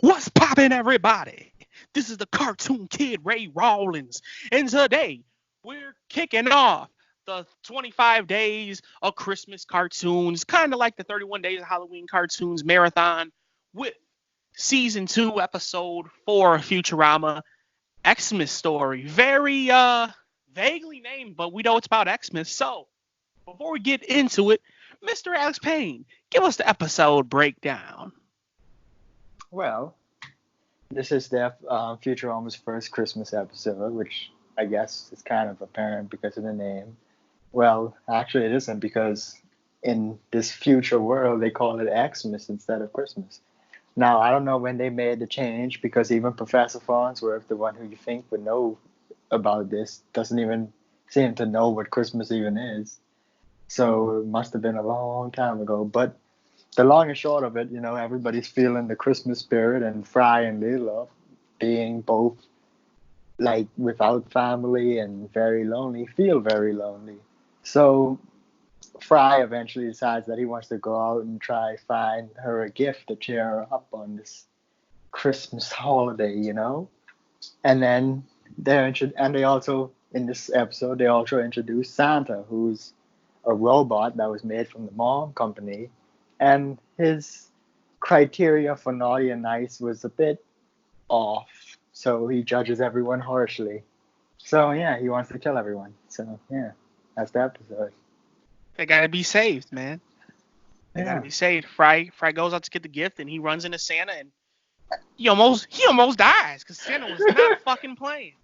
What's poppin', everybody? This is the cartoon kid Ray Rawlins, and today we're kicking off the 25 days of Christmas cartoons, kind of like the 31 days of Halloween cartoons marathon, with season 2, episode 4 of Futurama, Xmas Story. Very vaguely named, but we know it's about Xmas. So before we get into it, Mr. Alex Payne, give us the episode breakdown. Well, this is the Futurama's first Christmas episode, which I guess is kind of apparent because of the name. Well, actually, it isn't because in this future world they call it Xmas instead of Christmas. Now, I don't know when they made the change because even Professor Farnsworth, the one who you think would know about this, doesn't even seem to know what Christmas even is. So it must have been a long time ago. But the long and short of it, everybody's feeling the Christmas spirit, and Fry and Leela, being both like without family and very lonely, feel very lonely. So Fry eventually decides that he wants to go out and try find her a gift to cheer her up on this Christmas holiday. And then they also in this episode they also introduce Santa, who's a robot that was made from the mom company, and his criteria for naughty and nice was a bit off, so he judges everyone harshly. So yeah, he wants to kill everyone. So yeah, that's the episode. They gotta be saved, man. They gotta Yeah. be saved. Fry goes out to get the gift, and he runs into Santa, and he almost dies because Santa was not fucking playing.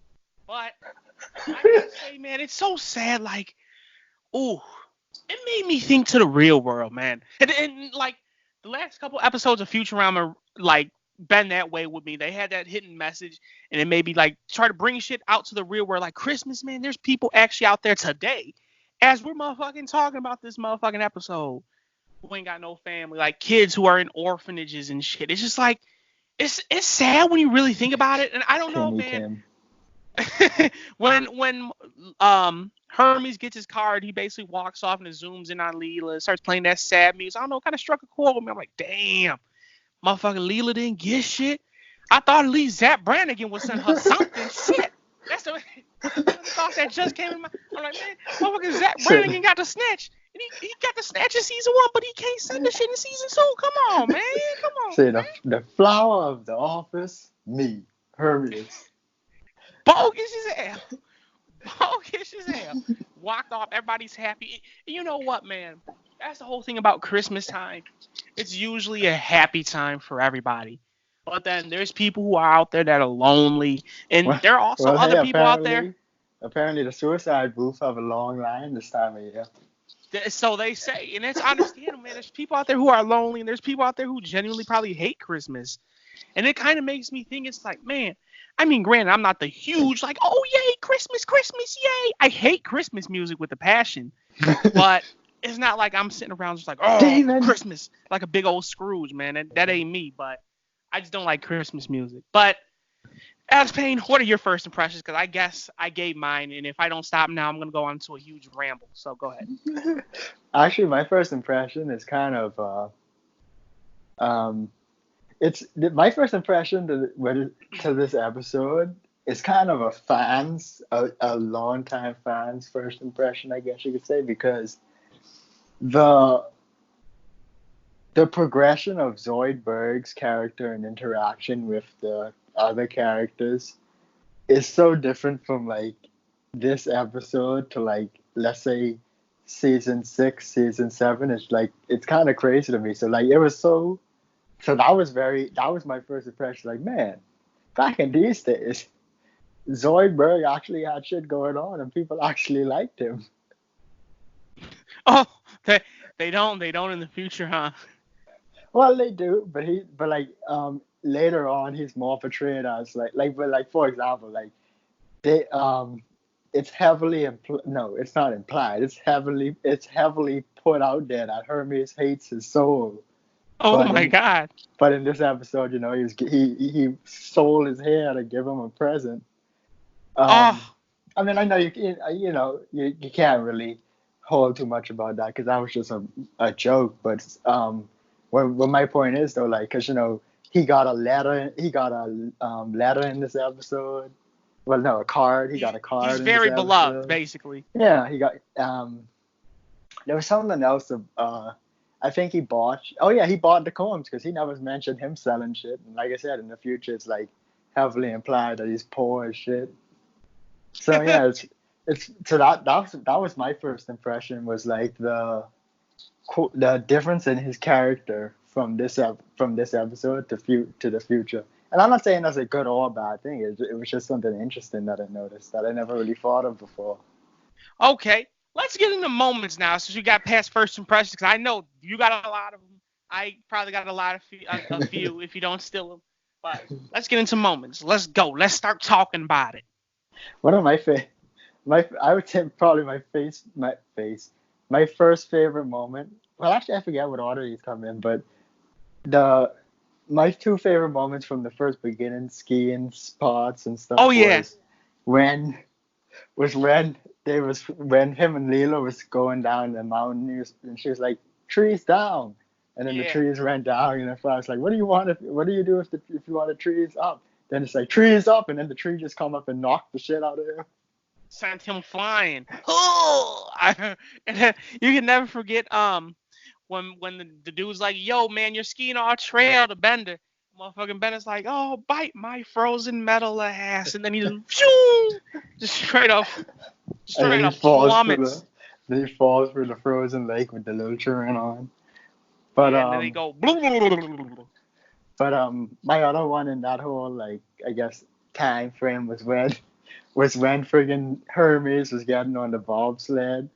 But I gotta say, man, it's so sad. Like, ooh, it made me think to the real world, man. And like the last couple episodes of Futurama, like been that way with me. They had that hidden message, and it made me like try to bring shit out to the real world. Like Christmas, man. There's people actually out there today, as we're motherfucking talking about this motherfucking episode, who ain't got no family. Like kids who are in orphanages and shit. It's just like it's sad when you really think about it. And I don't know, Timmy man. Tim. when Hermes gets his card, he basically walks off and it zooms in on Leela and starts playing that sad music. I don't know, kind of struck a chord with me. I'm like, damn, motherfucking Leela didn't get shit. I thought at least Zach Brannigan would send her something. Shit. That's the thought that just came in my. I'm like, man, motherfucking Zach Brannigan got the snatch. And he got the snatch in season 1, but he can't send the shit in season 2. Come on, man. Come on. See, the flower of the office, me, Hermes. Bogus as hell. Bogus as hell. Walked off. Everybody's happy. And you know what, man? That's the whole thing about Christmas time. It's usually a happy time for everybody. But then there's people who are out there that are lonely. And Well, there are also well, hey, other people out there. apparently the suicide booth have a long line this time of year. So they say. And it's understandable, man. There's people out there who are lonely. And there's people out there who genuinely probably hate Christmas. And it kind of makes me think, it's like, man, I mean, granted, I'm not the huge, like, oh, yay, Christmas, Christmas, yay. I hate Christmas music with a passion. But it's not like I'm sitting around just like, oh, David. Christmas, like a big old Scrooge, man. That ain't me, but I just don't like Christmas music. But, Alex Payne, what are your first impressions? Because I guess I gave mine, and if I don't stop now, I'm going to go on to a huge ramble. So go ahead. Actually, my first impression is kind of my first impression to this episode is kind of a long time fan's first impression, I guess you could say, because the progression of Zoidberg's character and interaction with the other characters is so different from like this episode to like, let's say, season 6, season 7. It's kind of crazy to me. So like that was my first impression. Like, man, back in these days, Zoidberg actually had shit going on and people actually liked him. Oh, they don't in the future, huh? Well, they do, but later on he's more portrayed as for example, like they it's heavily no, it's not implied. It's heavily put out there that Hermes hates his soul. Oh my God! But in this episode, he sold his hair to give him a present. I mean, I know you can't really hold too much about that because that was just a joke. But what my point is though, like, because he got a letter. He got a letter in this episode. Well, no, a card. He got a card He's in this very beloved, episode. basically. Yeah, he got. There was something else. I think he bought. Oh yeah, he bought the combs because he never mentioned him selling shit. And like I said, in the future, it's like heavily implied that he's poor as shit. So yeah, it's so that was my first impression, was like the difference in his character from this episode to the future. And I'm not saying that's a good or a bad thing. It was just something interesting that I noticed that I never really thought of before. Okay, let's get into moments now, since we got past first impressions. Because I know you got a lot of them. I probably got a few if you don't steal them. But let's get into moments. Let's go. Let's start talking about it. One of I would say probably my first favorite moment. Well, actually, I forget what order these come in, but my two favorite moments from the first beginning skiing spots and stuff. Oh yeah. When him and Leela was going down the mountain, and she was like, "Trees down," and then the trees ran down, and I was like, "What do you do if you want the trees up?" Then it's like, "Trees up," and then the tree just come up and knock the shit out of him. Sent him flying. And then you can never forget when the dude's like, "Yo man, you're skiing our trail to Bender." Motherfucking Bender's like, "Oh, bite my frozen metal ass," and then he just straight up plummets. Then he falls through the frozen lake with the little children on. But and then they go. But my other one in that whole, like, I guess, time frame was when friggin' Hermes was getting on the bobsled,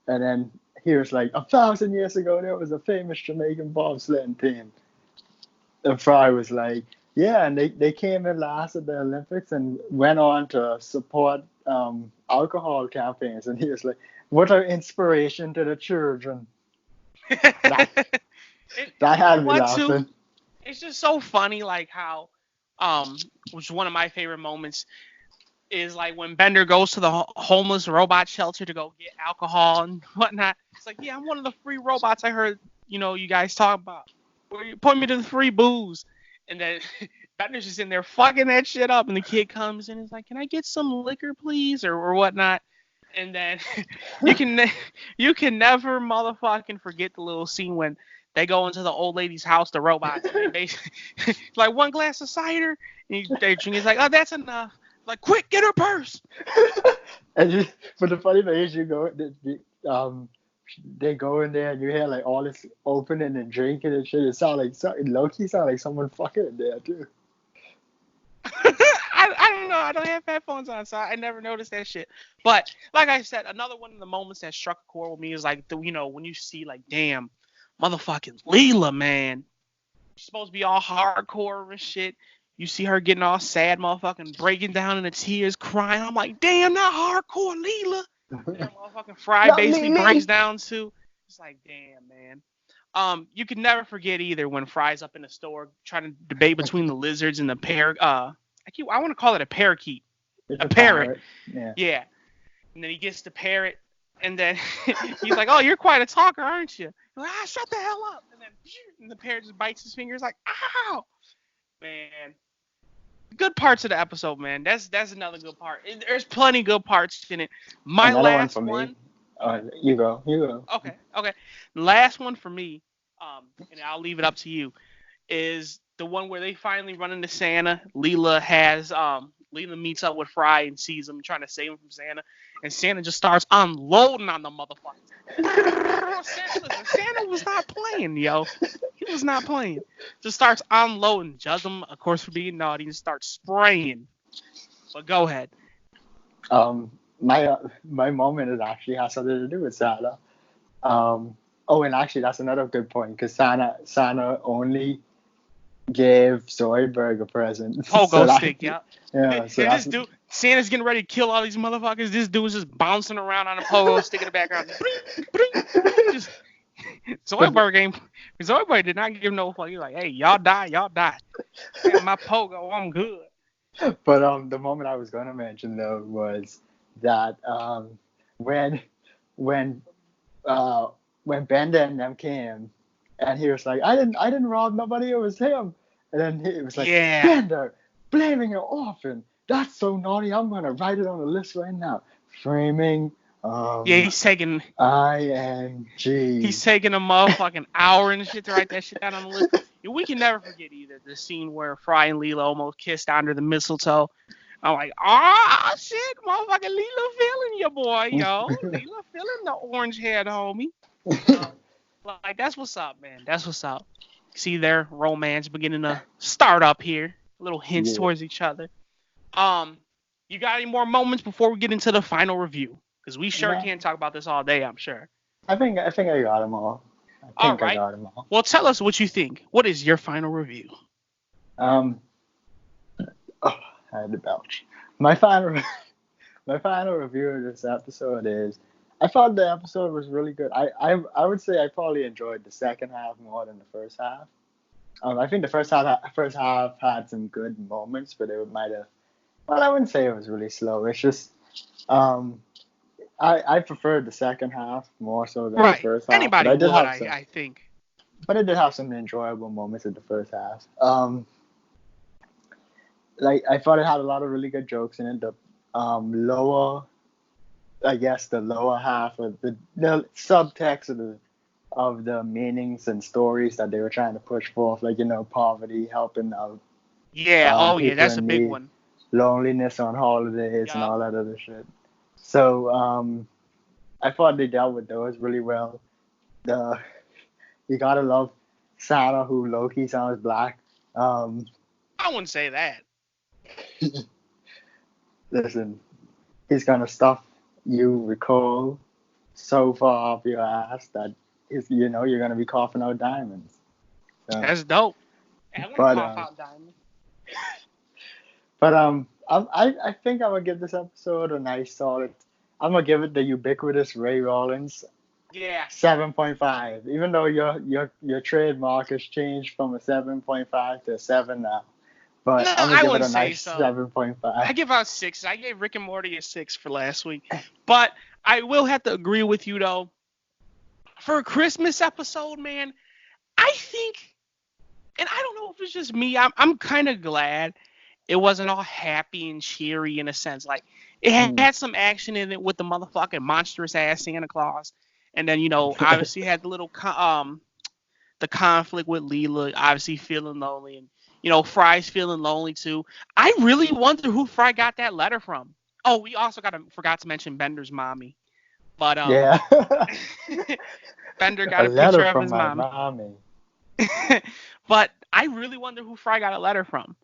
and then he was like, 1,000 years ago there was a famous Jamaican bobsledding team. And Fry was like, yeah, and they came in last at the Olympics and went on to support alcohol campaigns. And he was like, what an inspiration to the children. That had me laughing. It's just so funny, like how, which is one of my favorite moments, is like when Bender goes to the homeless robot shelter to go get alcohol and whatnot. It's like, yeah, I'm one of the free robots I heard, you guys talk about. Point me to the free booze. And then Bender's just in there fucking that shit up, and the kid comes in and is like, "Can I get some liquor, please?" or whatnot. And then you can never motherfucking forget the little scene when they go into the old lady's house, the robots, and they basically like, "1 glass of cider," and they drink. He's like, "Oh, that's enough." Like, "Quick, get her purse." But the funny thing is, they go in there and you hear like all this opening and drinking and shit. It low-key sound like someone fucking in there too. I don't know. I don't have headphones on, so I never noticed that shit. But like I said, another one of the moments that struck a chord with me is like when you see like, damn, motherfucking Leela, man. She's supposed to be all hardcore and shit. You see her getting all sad, motherfucking breaking down into tears, crying. I'm like, damn, not hardcore Leela. And motherfucking Fry basically breaks down too. It's like, damn, man. You can never forget either when Fry's up in the store trying to debate between the lizards and the parrot. I want to call it a parakeet. A parrot. Yeah. And then he gets the parrot, and then he's like, "Oh, you're quite a talker, aren't you?" He's like, shut the hell up. And then the parrot just bites his fingers like, ow. Man. Good parts of the episode, man. That's another good part. There's plenty good parts in it. My last one. You go. Okay. Last one for me, and I'll leave it up to you, is the one where they finally run into Santa. Leela meets up with Fry and sees him trying to save him from Santa, and Santa just starts unloading on the motherfucker. Santa was not playing, yo. He was not playing. Just starts unloading. Judge him, of course, for being naughty, and starts spraying. But go ahead. My moment actually has something to do with Santa. And actually that's another good point, because Santa only gave Zoidberg a present. Pogo stick, yeah. Yeah. So this dude, Santa's getting ready to kill all these motherfuckers. This dude's just bouncing around on a pogo stick in the background. Zoidberg did not give no fuck. He's like, "Hey, y'all die. Yeah, my pogo, I'm good." But the moment I was gonna mention though was that when Bender and them came, and he was like, I didn't rob nobody, it was him. And then it was like, Yeah. Bender, blaming an orphan. That's so naughty. I'm going to write it on the list right now. Framing Yeah, he's taking ING. he's taking a motherfucking hour and shit to write that shit down on the list. And we can never forget either the scene where Fry and Leela almost kissed under the mistletoe. I'm like, ah, shit, motherfucking Leela feeling you, boy, yo. Leela feeling the orange head, homie. Like, that's what's up, man. That's what's up. See their romance beginning to start up here. Little hints towards each other. You got any more moments before we get into the final review? Because we sure can't talk about this all day, I'm sure. I think I got them all. I got them all. Well, tell us what you think. What is your final review? I had to belch. My final review of this episode is, I thought the episode was really good. I would say I probably enjoyed the second half more than the first half. I think the first half had some good moments, but it might have. Well, I wouldn't say it was really slow. It's just, I preferred the second half more so than the first half. Anybody would, I think. But it did have some enjoyable moments in the first half. Like, I thought it had a lot of really good jokes in it. The lower half of the subtext of the meanings and stories that they were trying to push forth, like, poverty, helping out. Yeah, that's a big one. Loneliness on holidays and all that other shit. So I thought they dealt with those really well. You gotta love Santa, who low-key sounds black. I wouldn't say that. Listen, he's gonna stuff you recall so far off your ass that you're gonna be coughing out diamonds. So, that's dope. I want to cough out diamonds. But I think I'm gonna give this episode a nice solid. I'm gonna give it the ubiquitous Ray Rawlins. Yeah. 7.5. Even though your trademark has changed from a 7.5 to a 7 now. But no, I'm gonna give it a nice 7.5. I give out 6. I gave Rick and Morty a 6 for last week. But I will have to agree with you though. For a Christmas episode, man, I think, and I don't know if it's just me, I'm kind of glad it wasn't all happy and cheery in a sense. Like, it had some action in it with the motherfucking monstrous ass Santa Claus. And then, obviously had the little the conflict with Leela, obviously feeling lonely, and Fry's feeling lonely too. I really wonder who Fry got that letter from. Oh, we also forgot to mention Bender's mommy. But Bender got a picture of his mommy. But I really wonder who Fry got a letter from.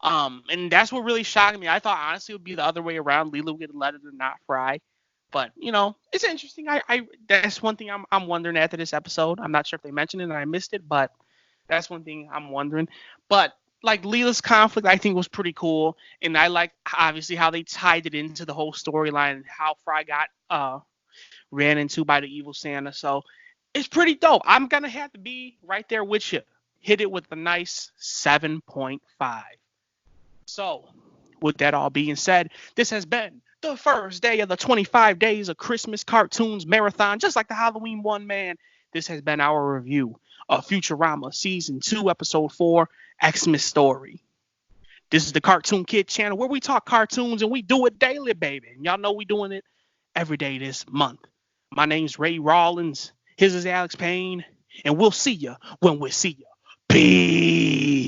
And that's what really shocked me. I thought honestly it would be the other way around. Leela would get a letter to not Fry. But it's interesting. I that's one thing I'm wondering after this episode. I'm not sure if they mentioned it and I missed it, but that's one thing I'm wondering. But like Leela's conflict, I think was pretty cool, and I like obviously how they tied it into the whole storyline and how Fry got ran into by the evil Santa. So it's pretty dope. I'm gonna have to be right there with you. Hit it with a nice 7.5. So with that all being said, this has been the first day of the 25 Days of Christmas Cartoons Marathon, just like the Halloween one, man. This has been our review of Futurama Season 2, Episode 4, Xmas Story. This is the Cartoon Kid channel where we talk cartoons and we do it daily, baby. And y'all know we doing it every day this month. My name's Ray Rawlins. His is Alex Payne. And we'll see ya when we see ya. Peace.